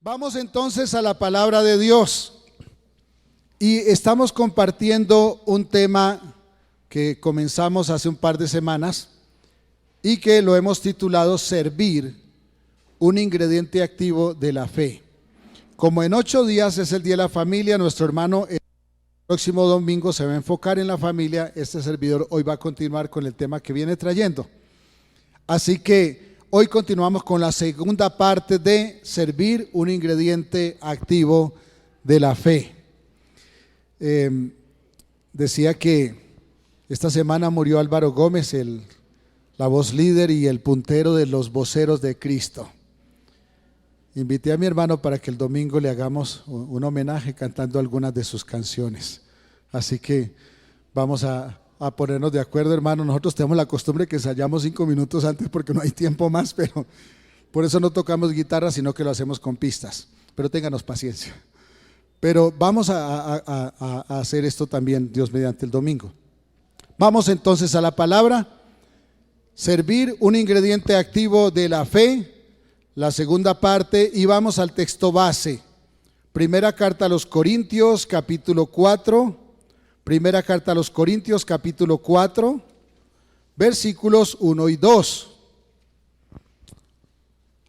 Vamos entonces a la palabra de Dios y estamos compartiendo un tema que comenzamos hace un par de semanas y que lo hemos titulado Servir, un ingrediente activo de la fe. Como en 8 días es el Día de la Familia, nuestro hermano el próximo domingo se va a enfocar en la familia. Este servidor hoy va a continuar con el tema que viene trayendo. Así que hoy continuamos con la segunda parte de servir, un ingrediente activo de la fe. Decía que esta semana murió Álvaro Gómez, la voz líder y el puntero de los voceros de Cristo. Invité a mi hermano para que el domingo le hagamos un homenaje cantando algunas de sus canciones. Así que vamos a ponernos de acuerdo, hermano. Nosotros tenemos la costumbre que ensayamos 5 minutos antes porque no hay tiempo más, pero por eso no tocamos guitarra, sino que lo hacemos con pistas. Pero ténganos paciencia. Pero vamos a hacer esto también, Dios mediante, el domingo. Vamos entonces a la palabra. Servir, un ingrediente activo de la fe, la segunda parte, y vamos al texto base. Primera carta a los Corintios, capítulo 4. Primera carta a los Corintios, capítulo 4, versículos 1 y 2.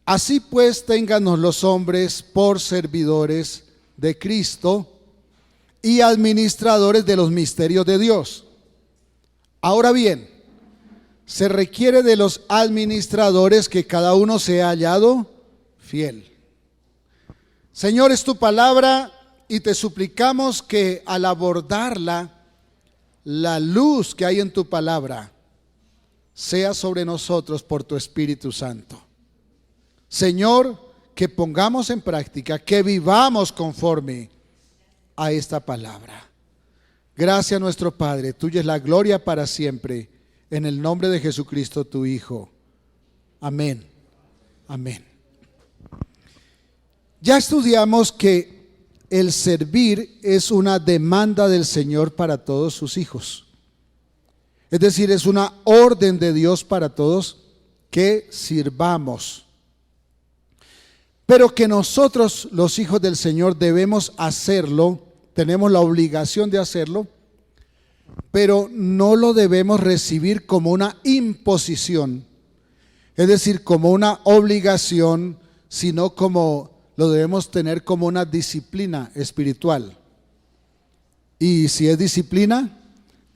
Así pues, téngannos los hombres por servidores de Cristo y administradores de los misterios de Dios. Ahora bien, se requiere de los administradores que cada uno sea hallado fiel. Señor, es tu palabra y te suplicamos que al abordarla, la luz que hay en tu palabra sea sobre nosotros por tu Espíritu Santo. Señor, que pongamos en práctica, que vivamos conforme a esta palabra. Gracias, nuestro Padre, tuya es la gloria para siempre. En el nombre de Jesucristo, tu Hijo. Amén. Amén. Ya estudiamos que el servir es una demanda del Señor para todos sus hijos. Es decir, es una orden de Dios para todos que sirvamos. Pero que nosotros, los hijos del Señor, debemos hacerlo, tenemos la obligación de hacerlo, pero no lo debemos recibir como una imposición, es decir, como una obligación, sino como lo debemos tener como una disciplina espiritual. Y si es disciplina,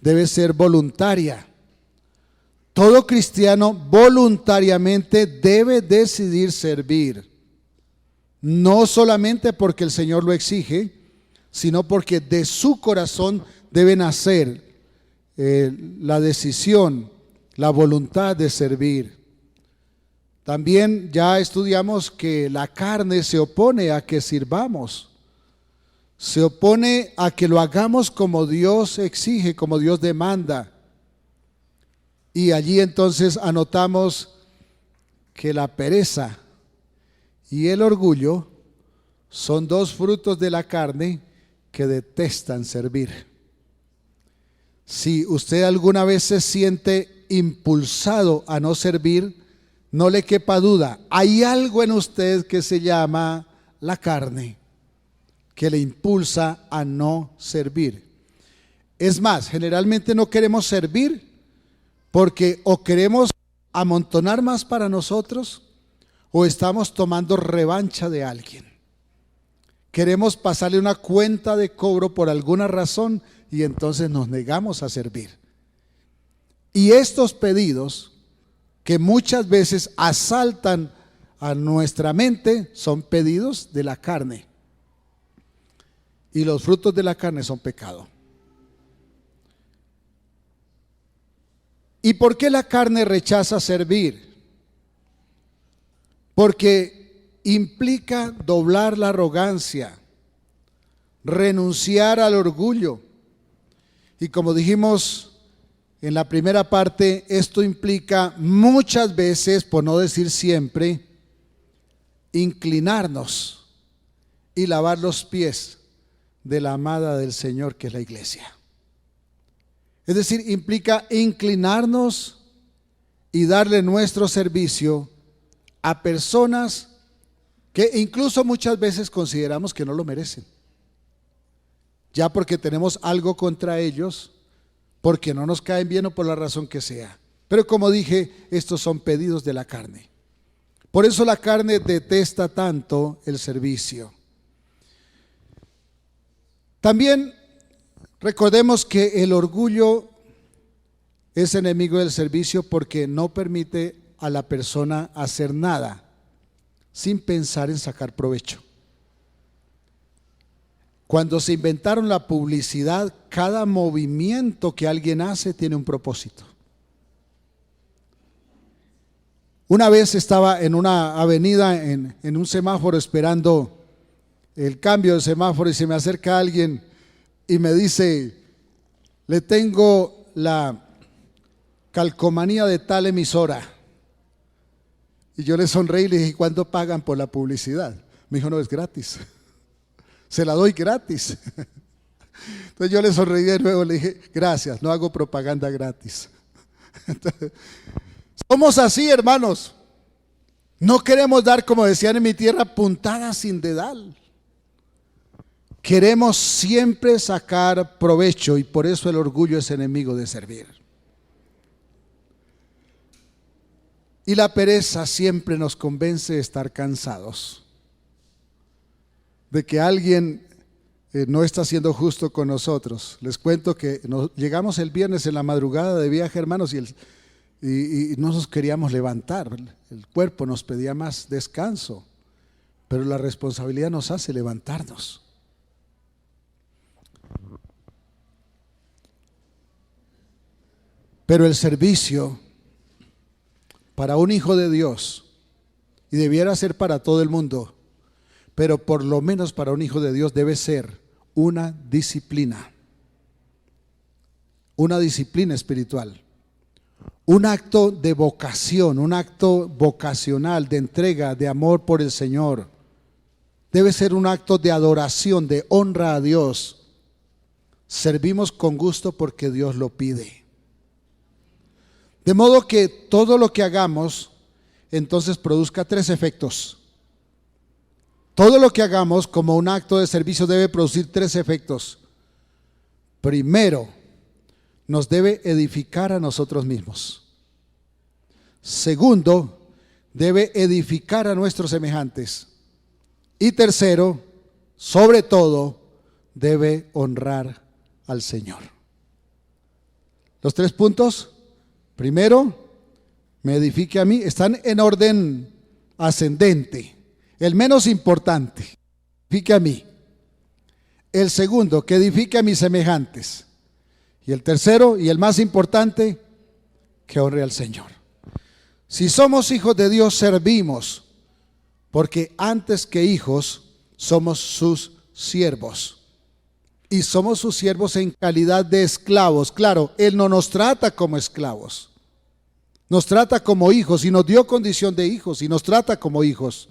debe ser voluntaria. Todo cristiano voluntariamente debe decidir servir, no solamente porque el Señor lo exige, sino porque de su corazón debe nacer la decisión, la voluntad de servir. También ya estudiamos que la carne se opone a que sirvamos, se opone a que lo hagamos como Dios exige, como Dios demanda. Y allí entonces anotamos que la pereza y el orgullo son 2 frutos de la carne que detestan servir. Si usted alguna vez se siente impulsado a no servir, no le quepa duda, hay algo en usted que se llama la carne, que le impulsa a no servir. Es más, generalmente no queremos servir porque o queremos amontonar más para nosotros o estamos tomando revancha de alguien. Queremos pasarle una cuenta de cobro por alguna razón y entonces nos negamos a servir. Y estos pedidos que muchas veces asaltan a nuestra mente son pedidos de la carne. Y los frutos de la carne son pecado. ¿Y por qué la carne rechaza servir? Porque implica doblar la arrogancia, renunciar al orgullo. Y como dijimos en la primera parte, esto implica muchas veces, por no decir siempre, inclinarnos y lavar los pies de la amada del Señor, que es la iglesia. Es decir, implica inclinarnos y darle nuestro servicio a personas que incluso muchas veces consideramos que no lo merecen, ya porque tenemos algo contra ellos, porque no nos caen bien o por la razón que sea. Pero como dije, estos son pedidos de la carne. Por eso la carne detesta tanto el servicio. También recordemos que el orgullo es enemigo del servicio porque no permite a la persona hacer nada sin pensar en sacar provecho. Cuando se inventaron la publicidad, cada movimiento que alguien hace tiene un propósito. Una vez estaba en una avenida, en un semáforo, esperando el cambio de semáforo, y se me acerca alguien y me dice: le tengo la calcomanía de tal emisora. Y yo le sonreí y le dije: ¿cuánto pagan por la publicidad? Me dijo: no, es gratis. Se la doy gratis. Entonces yo le sonreí de nuevo, le dije: gracias, no hago propaganda gratis. Entonces, somos así, hermanos. No queremos dar, como decían en mi tierra, puntada sin dedal. Queremos siempre sacar provecho, y por eso el orgullo es enemigo de servir. Y la pereza siempre nos convence de estar cansados, de que alguien no está siendo justo con nosotros. Les cuento que llegamos el viernes en la madrugada de viaje, hermanos, y no nos queríamos levantar. El cuerpo nos pedía más descanso, pero la responsabilidad nos hace levantarnos. Pero el servicio para un hijo de Dios, y debiera ser para todo el mundo, pero por lo menos para un hijo de Dios, debe ser una disciplina espiritual, un acto de vocación, un acto vocacional, de entrega, de amor por el Señor. Debe ser un acto de adoración, de honra a Dios. Servimos con gusto porque Dios lo pide. De modo que todo lo que hagamos entonces produzca tres efectos. Todo lo que hagamos como un acto de servicio debe producir tres efectos. Primero, nos debe edificar a nosotros mismos. Segundo, debe edificar a nuestros semejantes. Y tercero, sobre todo, debe honrar al Señor. Los tres puntos. Primero, me edifique a mí. Están en orden ascendente. El menos importante, edifique a mí. El segundo, que edifique a mis semejantes. Y el tercero, y el más importante, que honre al Señor. Si somos hijos de Dios, servimos, porque antes que hijos, somos sus siervos. Y somos sus siervos en calidad de esclavos. Claro, Él no nos trata como esclavos. Nos trata como hijos, y nos dio condición de hijos, y nos trata como hijos.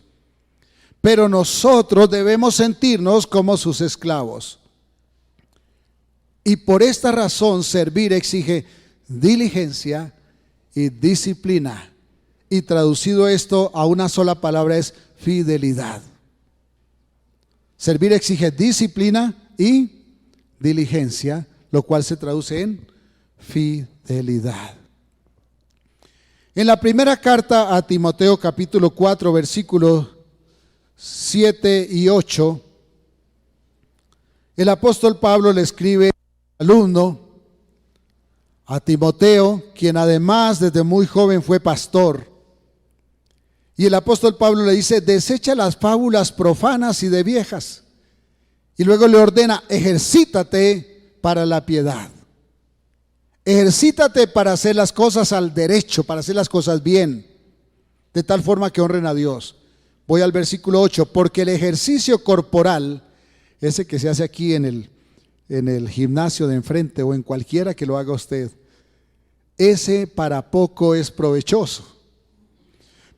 Pero nosotros debemos sentirnos como sus esclavos. Y por esta razón servir exige diligencia y disciplina. Y traducido esto a una sola palabra es fidelidad. Servir exige disciplina y diligencia, lo cual se traduce en fidelidad. En la primera carta a Timoteo, capítulo 4, versículos 7 y 8, el apóstol Pablo le escribe al alumno, a Timoteo, quien además desde muy joven fue pastor. Y el apóstol Pablo le dice: desecha las fábulas profanas y de viejas. Y luego le ordena: ejercítate para la piedad. Ejercítate para hacer las cosas al derecho, para hacer las cosas bien, de tal forma que honren a Dios. Voy al versículo 8. Porque el ejercicio corporal, ese que se hace aquí en el gimnasio de enfrente o en cualquiera que lo haga usted, ese para poco es provechoso.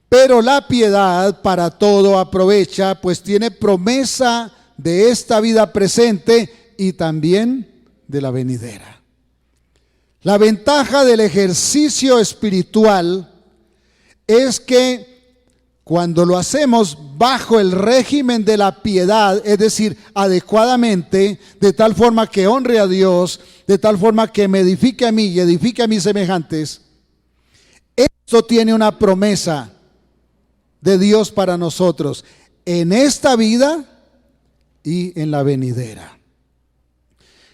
Pero la piedad para todo aprovecha, pues tiene promesa de esta vida presente y también de la venidera. La ventaja del ejercicio espiritual es que Cuando lo hacemos bajo el régimen de la piedad, es decir, adecuadamente, de tal forma que honre a Dios, de tal forma que me edifique a mí y edifique a mis semejantes, esto tiene una promesa de Dios para nosotros en esta vida y en la venidera.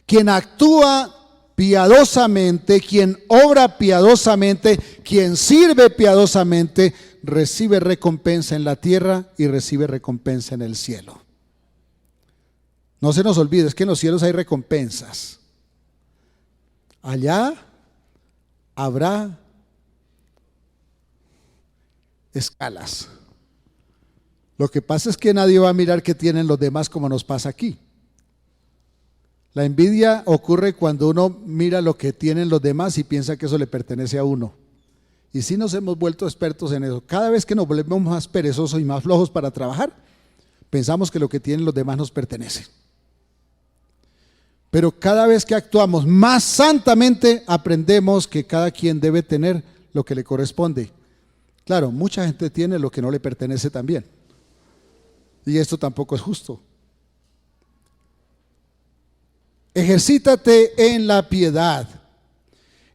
Quien actúa piadosamente, quien obra piadosamente, quien sirve piadosamente, recibe recompensa en la tierra y recibe recompensa en el cielo. No se nos olvide, es que en los cielos hay recompensas. Allá habrá escalas. Lo que pasa es que nadie va a mirar qué tienen los demás como nos pasa aquí. La envidia ocurre cuando uno mira lo que tienen los demás y piensa que eso le pertenece a uno. Y sí nos hemos vuelto expertos en eso. Cada vez que nos volvemos más perezosos y más flojos para trabajar, pensamos que lo que tienen los demás nos pertenece. Pero cada vez que actuamos más santamente, aprendemos que cada quien debe tener lo que le corresponde. Claro, mucha gente tiene lo que no le pertenece también. Y esto tampoco es justo. Ejercítate en la piedad.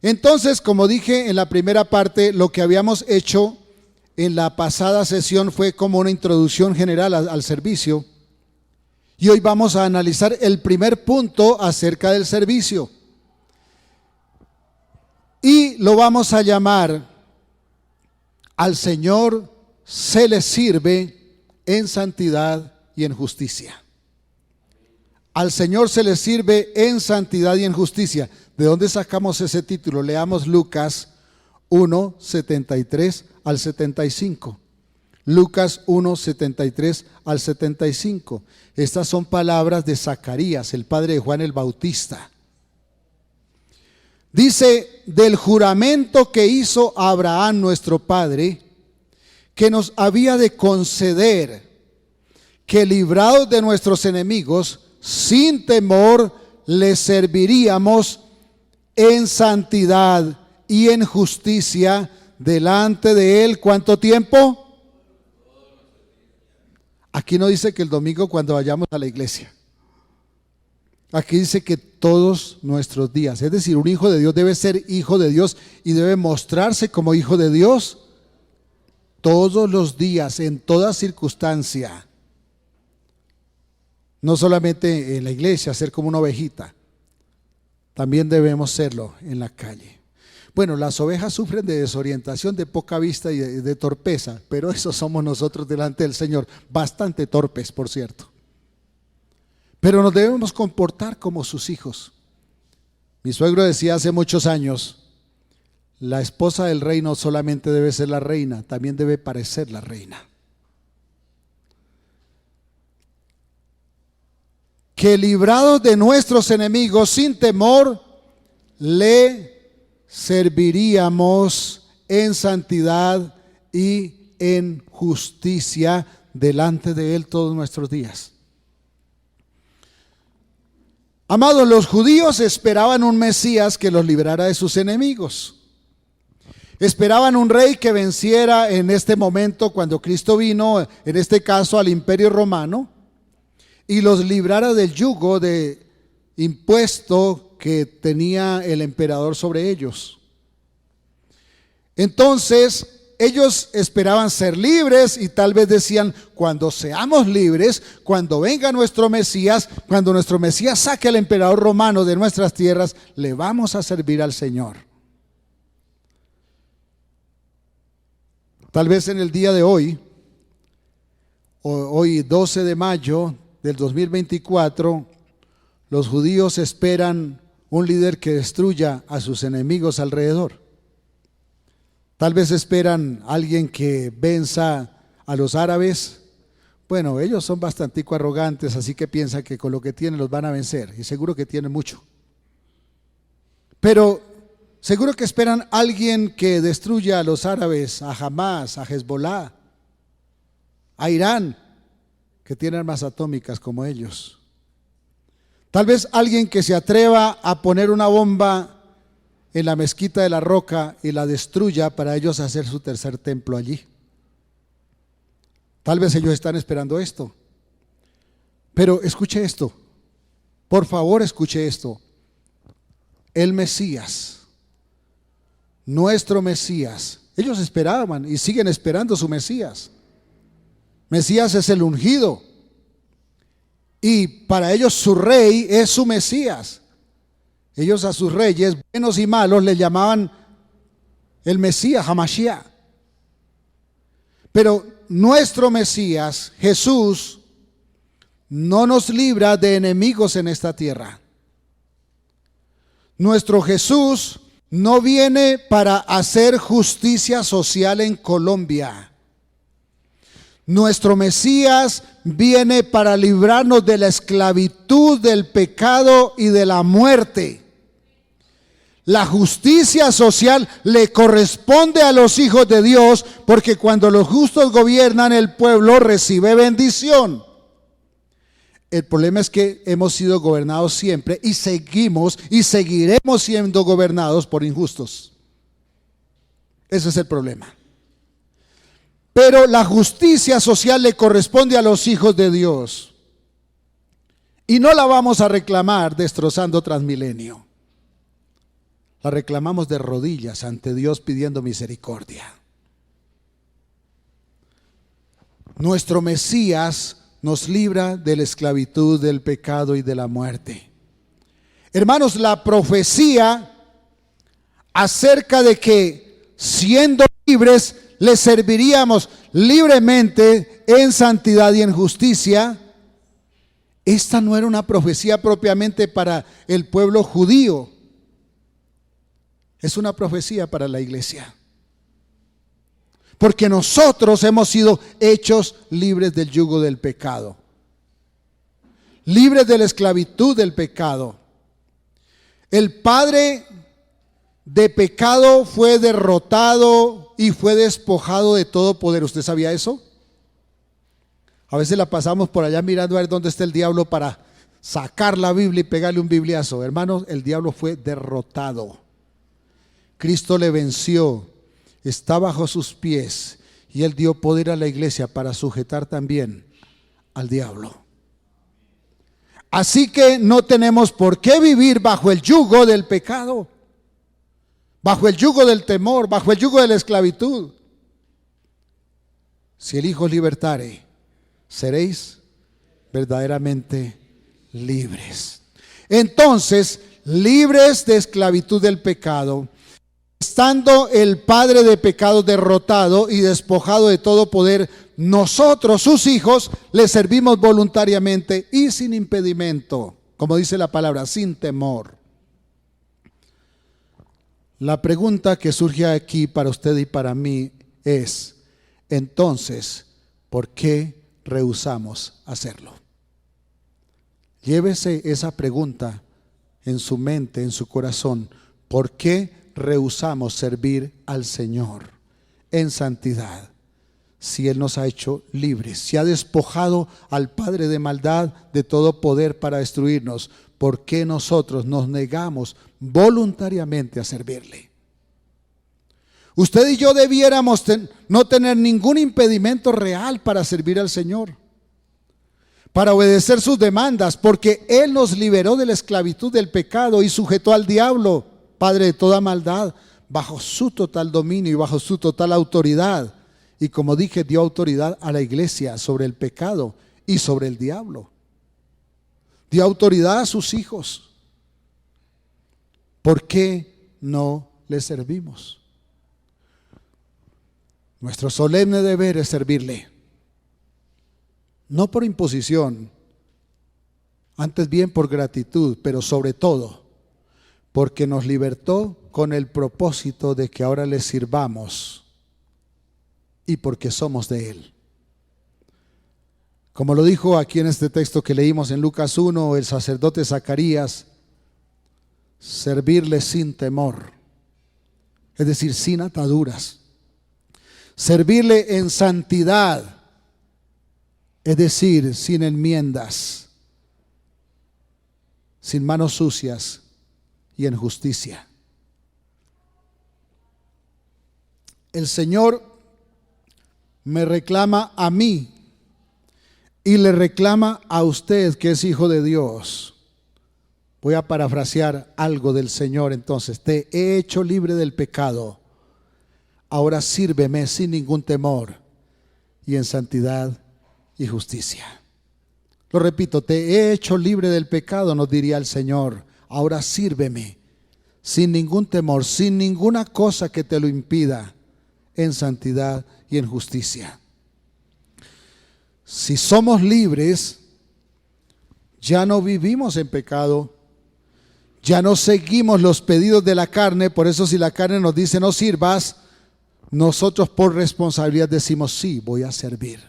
Entonces, como dije en la primera parte, lo que habíamos hecho en la pasada sesión fue como una introducción general al servicio. Y hoy vamos a analizar el primer punto acerca del servicio. Y lo vamos a llamar: al Señor se le sirve en santidad y en justicia. Al Señor se le sirve en santidad y en justicia. ¿De dónde sacamos ese título? Leamos Lucas 1, 73 al 75. Lucas 1, 73 al 75. Estas son palabras de Zacarías, el padre de Juan el Bautista. Dice: del juramento que hizo Abraham nuestro padre, que nos había de conceder que, librados de nuestros enemigos, sin temor le serviríamos en santidad y en justicia delante de él. ¿Cuánto tiempo? Aquí no dice que el domingo cuando vayamos a la iglesia. Aquí dice que todos nuestros días. Es decir, un hijo de Dios debe ser hijo de Dios y debe mostrarse como hijo de Dios todos los días, en toda circunstancia. No solamente en la iglesia, ser como una ovejita. También debemos serlo en la calle. Bueno, las ovejas sufren de desorientación, de poca vista y de torpeza, pero eso somos nosotros delante del Señor, bastante torpes, por cierto. Pero nos debemos comportar como sus hijos. Mi suegro decía hace muchos años: la esposa del rey no solamente debe ser la reina, también debe parecer la reina. Que, librados de nuestros enemigos, sin temor le serviríamos en santidad y en justicia delante de él todos nuestros días. Amados, los judíos esperaban un Mesías que los librara de sus enemigos. Esperaban un rey que venciera en este momento, cuando Cristo vino, en este caso al Imperio Romano, y los librara del yugo de impuesto que tenía el emperador sobre ellos. Entonces ellos esperaban ser libres y tal vez decían: cuando seamos libres, cuando venga nuestro Mesías, cuando nuestro Mesías saque al emperador romano de nuestras tierras, le vamos a servir al Señor. Tal vez en el día de hoy 12 de mayo del 2024, los judíos esperan un líder que destruya a sus enemigos alrededor. Tal vez esperan a alguien que venza a los árabes. Bueno, ellos son bastante arrogantes, así que piensan que con lo que tienen los van a vencer, y seguro que tienen mucho. Pero seguro que esperan a alguien que destruya a los árabes, a Hamás, a Hezbollah, a Irán, que tiene armas atómicas como ellos. Tal vez alguien que se atreva a poner una bomba en la mezquita de la Roca y la destruya para ellos hacer su tercer templo allí. Tal vez ellos están esperando esto. Pero escuche esto. Por favor, escuche esto. El Mesías, nuestro Mesías, ellos esperaban y siguen esperando su Mesías. Mesías es el ungido. Y para ellos su rey es su Mesías. Ellos a sus reyes, buenos y malos, le llamaban el Mesías, Hamashiach. Pero nuestro Mesías, Jesús, no nos libra de enemigos en esta tierra. Nuestro Jesús no viene para hacer justicia social en Colombia. Nuestro Mesías viene para librarnos de la esclavitud, del pecado y de la muerte. La justicia social le corresponde a los hijos de Dios, porque cuando los justos gobiernan, el pueblo recibe bendición. El problema es que hemos sido gobernados siempre y seguimos y seguiremos siendo gobernados por injustos. Ese es el problema. Pero la justicia social le corresponde a los hijos de Dios. Y no la vamos a reclamar destrozando Transmilenio. La reclamamos de rodillas ante Dios pidiendo misericordia. Nuestro Mesías nos libra de la esclavitud, del pecado y de la muerte. Hermanos, la profecía acerca de que siendo libres le serviríamos libremente en santidad y en justicia, esta no era una profecía propiamente para el pueblo judío. Es una profecía para la iglesia. Porque nosotros hemos sido hechos libres del yugo del pecado, libres de la esclavitud del pecado. El padre de pecado fue derrotado y fue despojado de todo poder. ¿Usted sabía eso? A veces la pasamos por allá mirando a ver dónde está el diablo para sacar la Biblia y pegarle un bibliazo. Hermanos, el diablo fue derrotado. Cristo le venció. Está bajo sus pies y Él dio poder a la iglesia para sujetar también al diablo. Así que no tenemos por qué vivir bajo el yugo del pecado, bajo el yugo del temor, bajo el yugo de la esclavitud. Si el Hijo os libertare, seréis verdaderamente libres. Entonces, libres de esclavitud del pecado, estando el padre de pecado derrotado y despojado de todo poder, nosotros, sus hijos, le servimos voluntariamente y sin impedimento, como dice la palabra, sin temor. La pregunta que surge aquí para usted y para mí es, entonces, ¿por qué rehusamos hacerlo? Llévese esa pregunta en su mente, en su corazón. ¿Por qué rehusamos servir al Señor en santidad? Si Él nos ha hecho libres, si ha despojado al padre de maldad de todo poder para destruirnos, ¿por qué nosotros nos negamos voluntariamente a servirle? Usted y yo debiéramos no tener ningún impedimento real para servir al Señor, para obedecer sus demandas, porque Él nos liberó de la esclavitud del pecado y sujetó al diablo, padre de toda maldad, bajo su total dominio y bajo su total autoridad. Y como dije, dio autoridad a la iglesia sobre el pecado y sobre el diablo. Dio autoridad a sus hijos. ¿Por qué no le servimos? Nuestro solemne deber es servirle. No por imposición, antes bien por gratitud, pero sobre todo porque nos libertó con el propósito de que ahora le sirvamos y porque somos de Él. Como lo dijo aquí en este texto que leímos en Lucas 1, el sacerdote Zacarías, servirle sin temor, es decir, sin ataduras. Servirle en santidad, es decir, sin enmiendas, sin manos sucias y en justicia. El Señor me reclama a mí y le reclama a usted que es hijo de Dios. Voy a parafrasear algo del Señor entonces. Te he hecho libre del pecado. Ahora sírveme sin ningún temor y en santidad y justicia. Lo repito, te he hecho libre del pecado, nos diría el Señor. Ahora sírveme sin ningún temor, sin ninguna cosa que te lo impida, en santidad y en justicia. Si somos libres, ya no vivimos en pecado, ya no seguimos los pedidos de la carne. Por eso si la carne nos dice no sirvas, nosotros por responsabilidad decimos sí, voy a servir.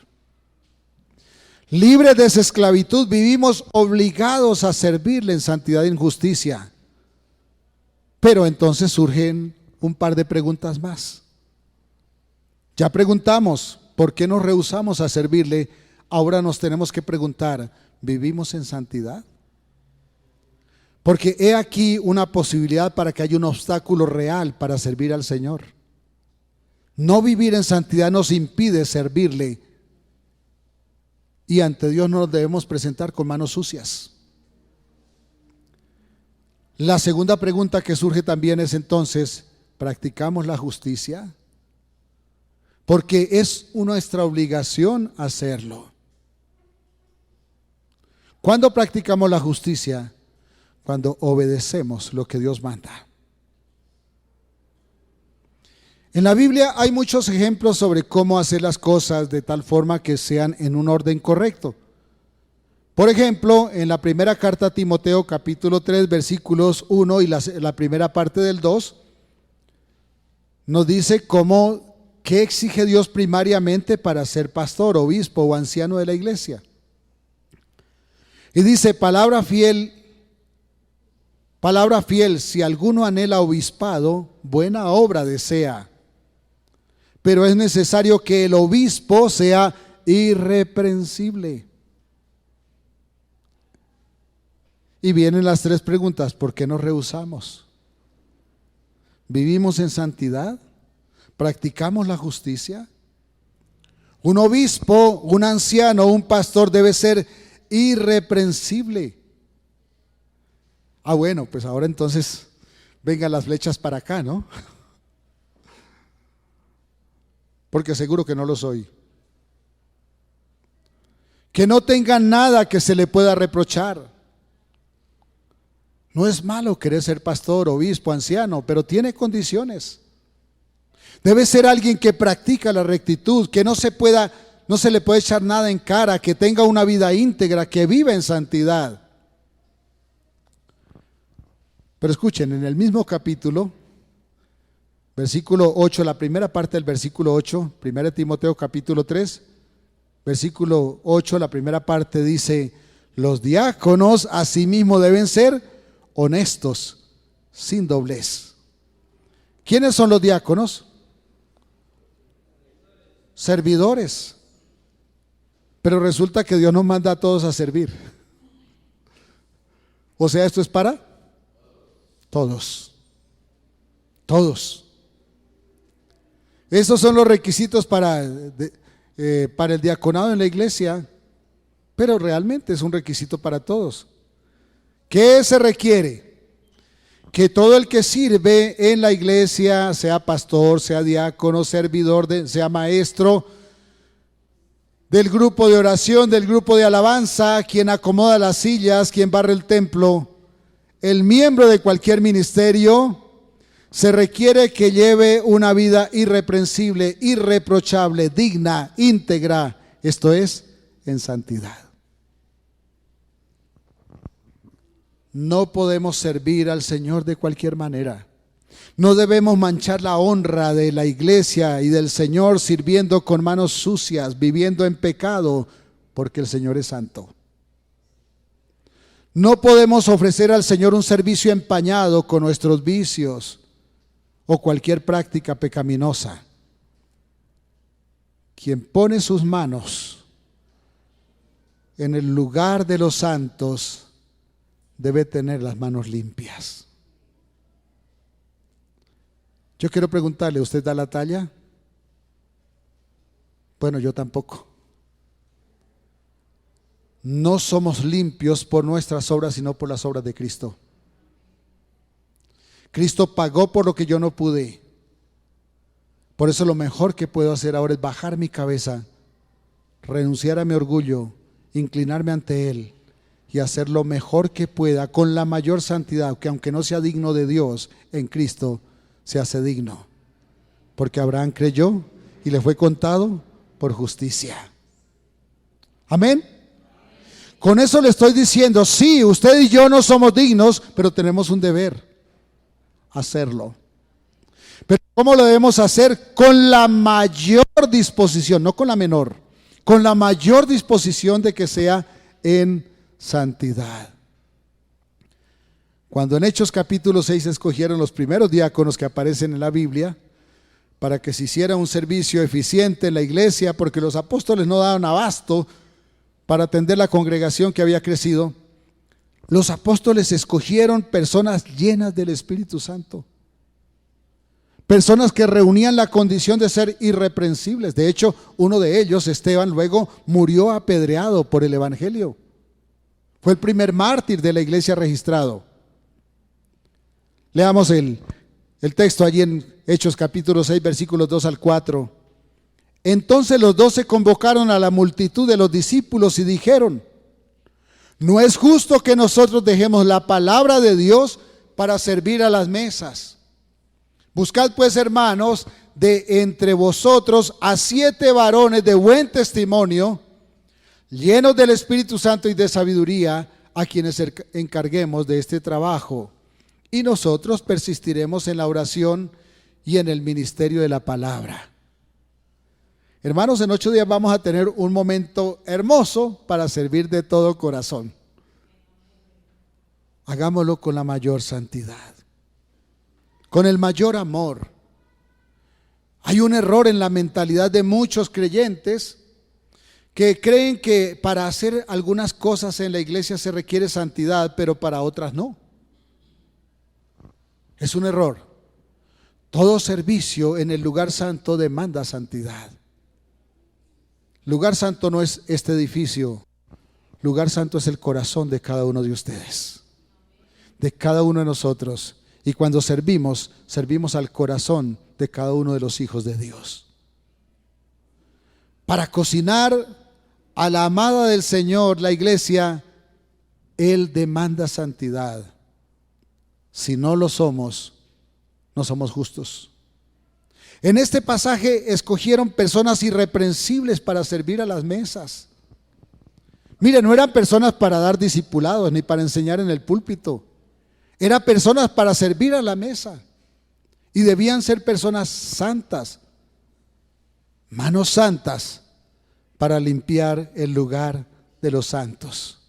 Libres de esa esclavitud, vivimos obligados a servirle en santidad y en justicia. Pero entonces surgen un par de preguntas más. Ya preguntamos, ¿por qué nos rehusamos a servirle? Ahora nos tenemos que preguntar, ¿vivimos en santidad? Porque he aquí una posibilidad para que haya un obstáculo real para servir al Señor. No vivir en santidad nos impide servirle. Y ante Dios no nos debemos presentar con manos sucias. La segunda pregunta que surge también es entonces, ¿practicamos la justicia? Porque es nuestra obligación hacerlo. ¿Cuándo practicamos la justicia? Cuando obedecemos lo que Dios manda. En la Biblia hay muchos ejemplos sobre cómo hacer las cosas de tal forma que sean en un orden correcto. Por ejemplo, en la primera carta a Timoteo, capítulo 3, versículos 1 y la primera parte del 2, nos dice qué exige Dios primariamente para ser pastor, obispo o anciano de la iglesia. Y dice, palabra fiel, si alguno anhela obispado, buena obra desea. Pero es necesario que el obispo sea irreprensible. Y vienen las tres preguntas, ¿por qué nos rehusamos? ¿Vivimos en santidad? ¿Practicamos la justicia? Un obispo, un anciano, un pastor debe ser irreprensible. Bueno, pues ahora entonces vengan las flechas para acá, ¿no? Porque seguro que no lo soy. Que no tenga nada que se le pueda reprochar. No es malo querer ser pastor, obispo, anciano, pero tiene condiciones. Debe ser alguien que practica la rectitud, que no se le puede echar nada en cara, que tenga una vida íntegra, que viva en santidad. Pero escuchen, en el mismo capítulo, versículo 8, la primera parte del versículo 8, 1 Timoteo capítulo 3, versículo 8, la primera parte dice, los diáconos asimismo deben ser honestos, sin doblez. ¿Quiénes son los diáconos? Servidores. Pero resulta que Dios nos manda a todos a servir. O sea, esto es para todos. Todos. Estos son los requisitos para el diaconado en la iglesia, pero realmente es un requisito para todos. ¿Qué se requiere? Que todo el que sirve en la iglesia, sea pastor, sea diácono, servidor, sea maestro, del grupo de oración, del grupo de alabanza, quien acomoda las sillas, quien barre el templo, el miembro de cualquier ministerio, se requiere que lleve una vida irreprensible, irreprochable, digna, íntegra, esto es, en santidad. No podemos servir al Señor de cualquier manera. No debemos manchar la honra de la iglesia y del Señor sirviendo con manos sucias, viviendo en pecado, porque el Señor es santo. No podemos ofrecer al Señor un servicio empañado con nuestros vicios o cualquier práctica pecaminosa. Quien pone sus manos en el lugar de los santos debe tener las manos limpias. Yo quiero preguntarle, ¿usted da la talla? Bueno, yo tampoco. no somos limpios por nuestras obras, sino por las obras de Cristo. Cristo pagó por lo que yo no pude. Por eso lo mejor que puedo hacer ahora es bajar mi cabeza, renunciar a mi orgullo, inclinarme ante Él y hacer lo mejor que pueda con la mayor santidad, que aunque no sea digno de Dios, en Cristo se hace digno. Porque Abraham creyó y le fue contado por justicia. Amén. Con eso le estoy diciendo, sí, usted y yo no somos dignos, pero tenemos un deber, hacerlo. Pero ¿cómo lo debemos hacer? Con la mayor disposición, no con la menor, con la mayor disposición de que sea en santidad. Cuando en Hechos capítulo 6 escogieron los primeros diáconos que aparecen en la Biblia para que se hiciera un servicio eficiente en la iglesia, porque los apóstoles no daban abasto para atender la congregación que había crecido, los apóstoles escogieron personas llenas del Espíritu Santo. Personas que reunían la condición de ser irreprensibles. De hecho, uno de ellos, Esteban, luego murió apedreado por el Evangelio. Fue el primer mártir de la iglesia registrado. Leamos el texto allí en Hechos capítulo 6, versículos 2 al 4. Entonces los 12 convocaron a la multitud de los discípulos y dijeron: no es justo que nosotros dejemos la palabra de Dios para servir a las mesas. Buscad pues, hermanos, de entre vosotros a 7 varones de buen testimonio, llenos del Espíritu Santo y de sabiduría, a quienes encarguemos de este trabajo. Y nosotros persistiremos en la oración y en el ministerio de la palabra. Hermanos, en 8 días vamos a tener un momento hermoso para servir de todo corazón. Hagámoslo con la mayor santidad, con el mayor amor. Hay un error en la mentalidad de muchos creyentes que creen que para hacer algunas cosas en la iglesia se requiere santidad, pero para otras no. Es un error. Todo servicio en el lugar santo demanda santidad. Lugar santo no es este edificio. Lugar santo es el corazón de cada uno de ustedes, de cada uno de nosotros. Y cuando servimos, servimos al corazón de cada uno de los hijos de Dios. Para cocinar a la amada del Señor, la iglesia, Él demanda santidad. Si no lo somos, no somos justos. En este pasaje escogieron personas irreprensibles para servir a las mesas. Mire, no eran personas para dar discipulados ni para enseñar en el púlpito. Eran personas para servir a la mesa. Y debían ser personas santas, manos santas, para limpiar el lugar de los santos.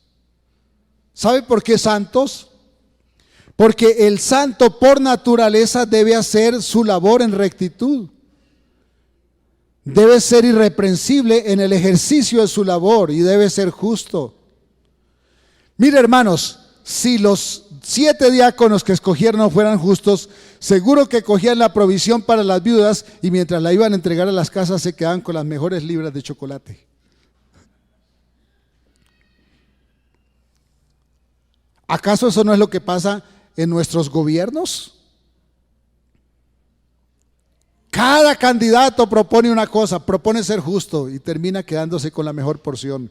¿Sabe por qué santos? Porque el santo por naturaleza debe hacer su labor en rectitud. Debe ser irreprensible en el ejercicio de su labor y debe ser justo. Mire, hermanos, si los 7 diáconos que escogieron no fueran justos, seguro que cogían la provisión para las viudas y mientras la iban a entregar a las casas se quedaban con las mejores libras de chocolate. ¿Acaso eso no es lo que pasa en nuestros gobiernos? Cada candidato propone una cosa, propone ser justo y termina quedándose con la mejor porción.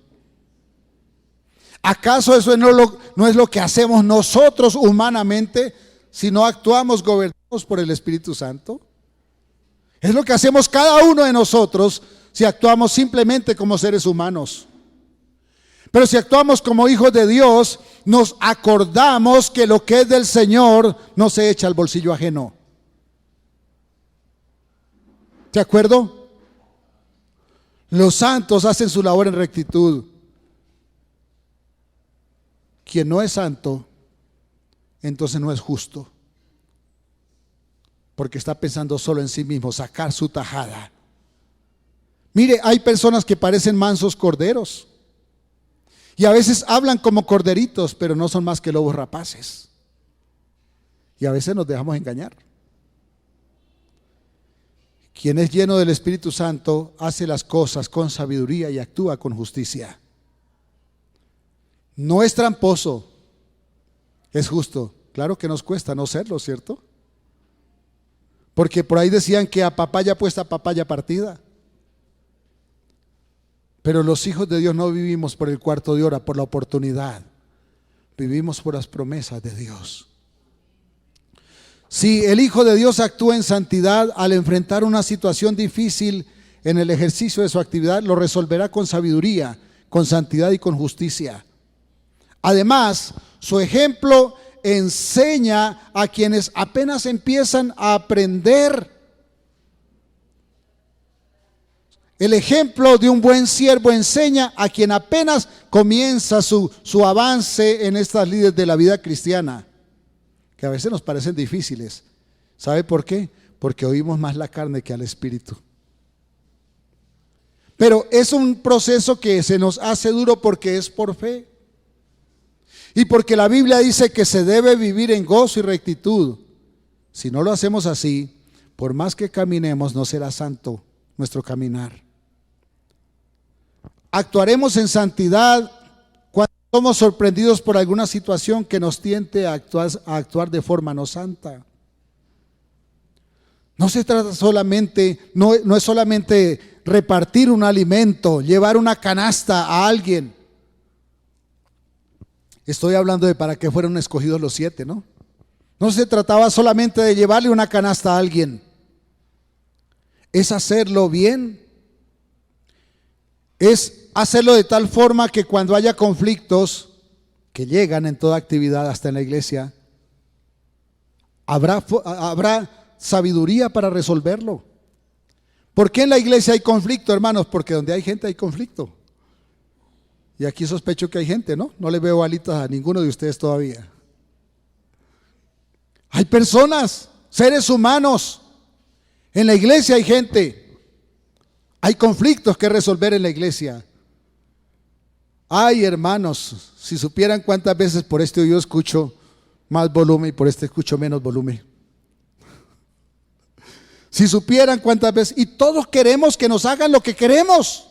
¿Acaso eso no es lo que hacemos nosotros humanamente si no actuamos gobernados por el Espíritu Santo? Es lo que hacemos cada uno de nosotros si actuamos simplemente como seres humanos. Pero si actuamos como hijos de Dios, nos acordamos que lo que es del Señor no se echa al bolsillo ajeno. ¿De acuerdo? Los santos hacen su labor en rectitud. Quien no es santo, entonces no es justo, porque está pensando solo en sí mismo, sacar su tajada. Mire, hay personas que parecen mansos corderos y a veces hablan como corderitos, pero no son más que lobos rapaces. Y a veces nos dejamos engañar. Quien es lleno del Espíritu Santo hace las cosas con sabiduría y actúa con justicia. No es tramposo, es justo. Claro que nos cuesta no serlo, ¿cierto? Porque por ahí decían que a papaya puesta, papaya partida. Pero los hijos de Dios no vivimos por el cuarto de hora, por la oportunidad. Vivimos por las promesas de Dios. Si el Hijo de Dios actúa en santidad al enfrentar una situación difícil en el ejercicio de su actividad, lo resolverá con sabiduría, con santidad y con justicia. Además, su ejemplo enseña a quienes apenas empiezan a aprender. El ejemplo de un buen siervo enseña a quien apenas comienza su avance en estas lides de la vida cristiana, que a veces nos parecen difíciles. ¿Sabe por qué? Porque oímos más la carne que al espíritu. Pero es un proceso que se nos hace duro porque es por fe. Y porque la Biblia dice que se debe vivir en gozo y rectitud. Si no lo hacemos así, por más que caminemos, no será santo nuestro caminar. Actuaremos en santidad cuando somos sorprendidos por alguna situación que nos tiente a actuar de forma no santa. No se trata solamente, no es solamente repartir un alimento, llevar una canasta a alguien. Estoy hablando de para qué fueron escogidos los 7, ¿no? No se trataba solamente de llevarle una canasta a alguien. Es hacerlo bien. Es hacerlo de tal forma que cuando haya conflictos que llegan en toda actividad, hasta en la iglesia, habrá sabiduría para resolverlo. ¿Por qué en la iglesia hay conflicto, hermanos? Porque donde hay gente hay conflicto. Y aquí sospecho que hay gente, ¿no? No le veo alitas a ninguno de ustedes todavía. Hay personas, seres humanos. En la iglesia hay gente. Hay conflictos que resolver en la iglesia. Ay, hermanos, si supieran cuántas veces por este oído escucho más volumen y por este escucho menos volumen. Si supieran cuántas veces, y todos queremos que nos hagan lo que queremos.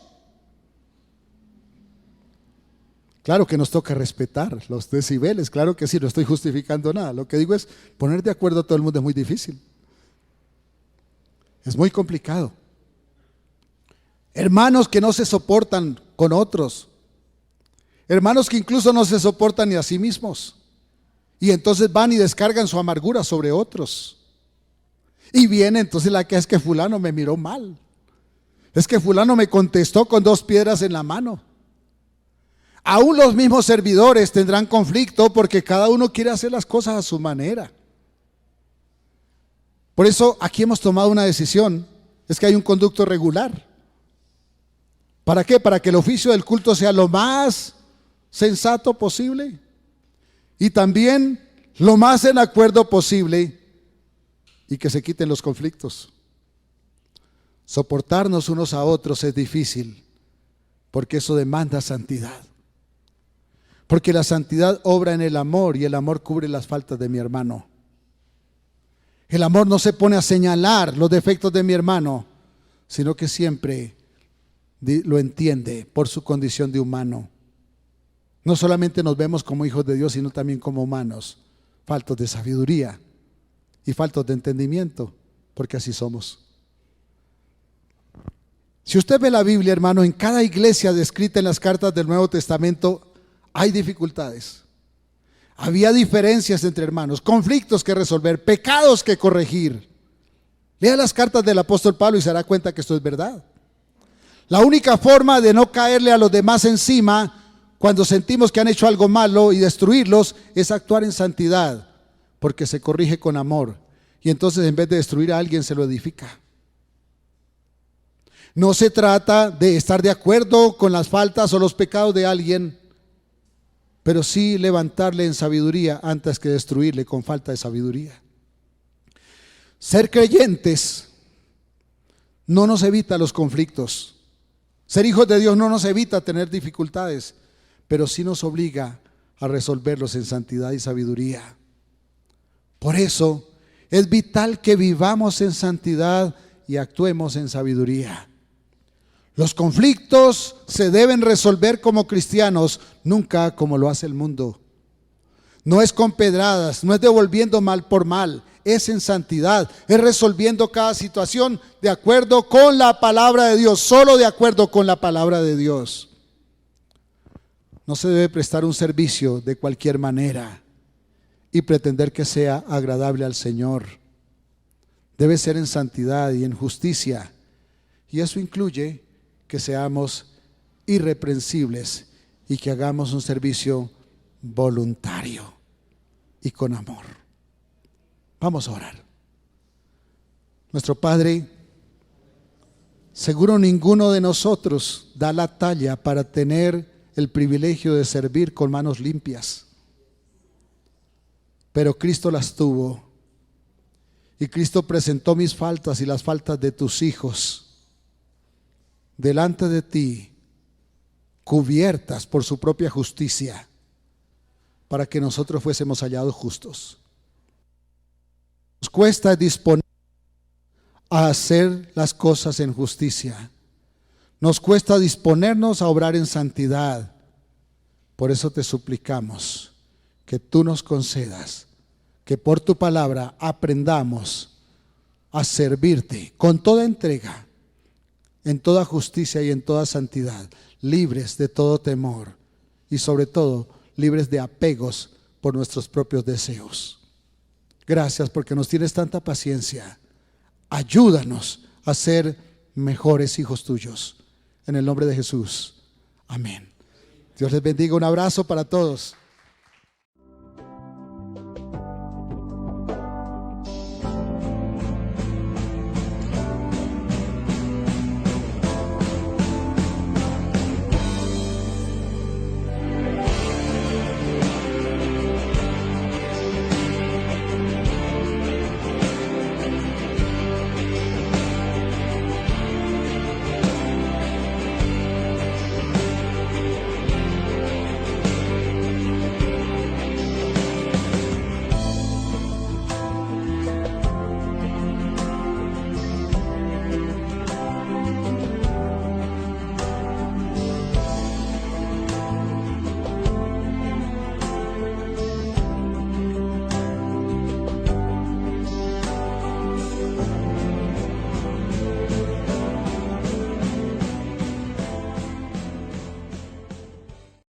Claro que nos toca respetar los decibeles, claro que sí, no estoy justificando nada. Lo que digo es, poner de acuerdo a todo el mundo es muy difícil. Es muy complicado. Hermanos que no se soportan con otros. Hermanos que incluso no se soportan ni a sí mismos. Y entonces van y descargan su amargura sobre otros. Y viene entonces la que es que fulano me miró mal. Es que fulano me contestó con 2 piedras en la mano. Aún los mismos servidores tendrán conflicto porque cada uno quiere hacer las cosas a su manera. Por eso aquí hemos tomado una decisión, es que hay un conducto regular. ¿Para qué? Para que el oficio del culto sea lo más sensato posible y también lo más en acuerdo posible y que se quiten los conflictos. Soportarnos unos a otros es difícil porque eso demanda santidad. Porque la santidad obra en el amor y el amor cubre las faltas de mi hermano. El amor no se pone a señalar los defectos de mi hermano, sino que siempre lo entiende por su condición de humano. No solamente nos vemos como hijos de Dios, sino también como humanos, faltos de sabiduría y faltos de entendimiento, porque así somos. Si usted ve la Biblia, hermano, en cada iglesia descrita en las cartas del Nuevo Testamento, hay dificultades. Había diferencias entre hermanos, conflictos que resolver, pecados que corregir. Lea las cartas del apóstol Pablo y se dará cuenta que esto es verdad. La única forma de no caerle a los demás encima cuando sentimos que han hecho algo malo y destruirlos es actuar en santidad, porque se corrige con amor. Y entonces en vez de destruir a alguien se lo edifica. No se trata de estar de acuerdo con las faltas o los pecados de alguien, pero sí levantarle en sabiduría antes que destruirle con falta de sabiduría. Ser creyentes no nos evita los conflictos. Ser hijos de Dios no nos evita tener dificultades, pero sí nos obliga a resolverlos en santidad y sabiduría. Por eso es vital que vivamos en santidad y actuemos en sabiduría. Los conflictos se deben resolver como cristianos, nunca como lo hace el mundo. No es con pedradas, no es devolviendo mal por mal, es en santidad, es resolviendo cada situación de acuerdo con la palabra de Dios, solo de acuerdo con la palabra de Dios. No se debe prestar un servicio de cualquier manera y pretender que sea agradable al Señor. Debe ser en santidad y en justicia, y eso incluye que seamos irreprensibles y que hagamos un servicio voluntario y con amor. Vamos a orar. Nuestro Padre, seguro ninguno de nosotros da la talla para tener el privilegio de servir con manos limpias, pero Cristo las tuvo, y Cristo presentó mis faltas y las faltas de tus hijos delante de ti, cubiertas por su propia justicia, para que nosotros fuésemos hallados justos. Nos cuesta disponer a hacer las cosas en justicia. Nos cuesta disponernos a obrar en santidad. Por eso te suplicamos que tú nos concedas que por tu palabra aprendamos a servirte con toda entrega, en toda justicia y en toda santidad, libres de todo temor y sobre todo libres de apegos por nuestros propios deseos. Gracias porque nos tienes tanta paciencia. Ayúdanos a ser mejores hijos tuyos. En el nombre de Jesús. Amén. Dios les bendiga. Un abrazo para todos.